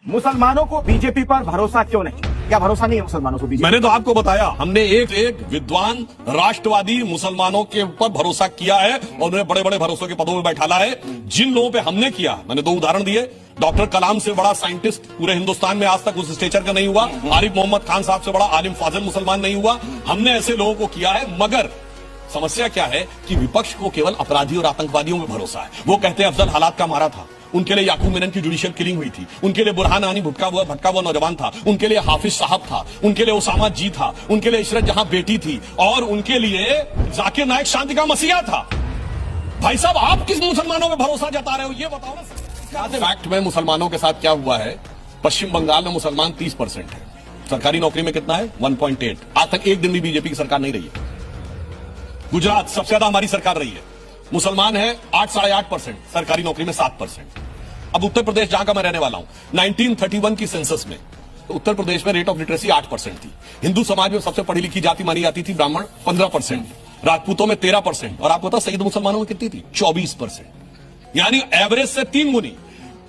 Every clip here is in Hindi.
मुसलमानों को बीजेपी पर भरोसा क्यों नहीं? क्या भरोसा नहीं है मुसलमानों को बीजेपी? मैंने तो आपको बताया, हमने एक विद्वान राष्ट्रवादी मुसलमानों के ऊपर भरोसा किया है और उन्हें बड़े बड़े भरोसों के पदों में बैठाला है। जिन लोगों पे हमने किया, मैंने 2 उदाहरण दिए। डॉक्टर कलाम से बड़ा साइंटिस्ट पूरे हिंदुस्तान में आज तक उस स्टेचर का नहीं हुआ। आरिफ मोहम्मद खान साहब से बड़ा आलिम फाजिल मुसलमान नहीं हुआ। हमने ऐसे लोगों को किया है। मगर समस्या क्या है कि विपक्ष को केवल अपराधी और आतंकवादियों में भरोसा है। वो कहते हैं अफजल हालात का मारा था, उनके लिए याकूब मेनन की जुडिशियल किलिंग हुई थी, उनके लिए बुरहान आनी भटका हुआ नौजवान था, उनके लिए हाफिज साहब था, उनके लिए उसामा जी था, उनके लिए इशरत जहां बेटी थी, और उनके लिए जाकिर नायक शांति का मसीहा था। भाई साहब, आप किस मुसलमानों में भरोसा जता रहे हो, ये बताओ ना। फैक्ट में मुसलमानों के साथ क्या हुआ है, पश्चिम बंगाल में मुसलमान 30% है, सरकारी नौकरी में कितना है 1.8। आज तक एक दिन भी बीजेपी की सरकार नहीं रही है। गुजरात सबसे ज्यादा हमारी सरकार रही है, मुसलमान है 8 साढ़े 8%, सरकारी नौकरी में 7%। अब उत्तर प्रदेश जहां का मैं रहने वाला हूं, 1931 की सेंसस में तो उत्तर प्रदेश में रेट ऑफ लिटरेसी 8% थी। हिंदू समाज में सबसे पढ़ी लिखी जाति मानी जाती थी ब्राह्मण, 15%, राजपूतों में 13%, और आपको पता सईद मुसलमानों में कितनी थी, 24%। यानी एवरेज से 3 गुनी।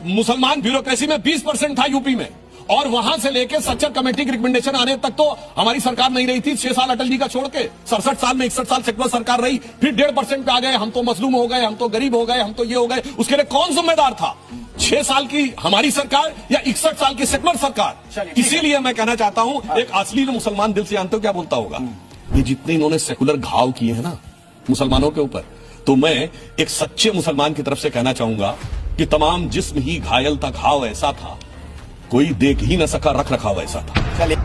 मुसलमान ब्यूरोक्रेसी में 20% था यूपी में, और वहां से लेकर सच्चर कमेटी की रिकमेंडेशन आने तक तो हमारी सरकार नहीं रही थी। 6 साल अटल जी का छोड़ के 67 साल में 61 साल सेकुलर सरकार रही, फिर 1.5% पे आ गए। हम तो मजलूम हो गए, हम तो गरीब हो गए, हम तो ये हो गए। उसके लिए कौन जिम्मेदार था, 6 साल की हमारी सरकार या 61 साल की सेकुलर सरकार? इसीलिए मैं कहना चाहता हूं, एक असली मुसलमान दिल से जानते हो क्या बोलता होगा, ये जितने इन्होंने सेकुलर घाव किए हैं ना मुसलमानों के ऊपर, तो मैं एक सच्चे मुसलमान की तरफ से कहना चाहूंगा कि तमाम जिस्म ही घायल था, घाव ऐसा था, कोई देख ही न सका, रख रखाव ऐसा था। चलिए।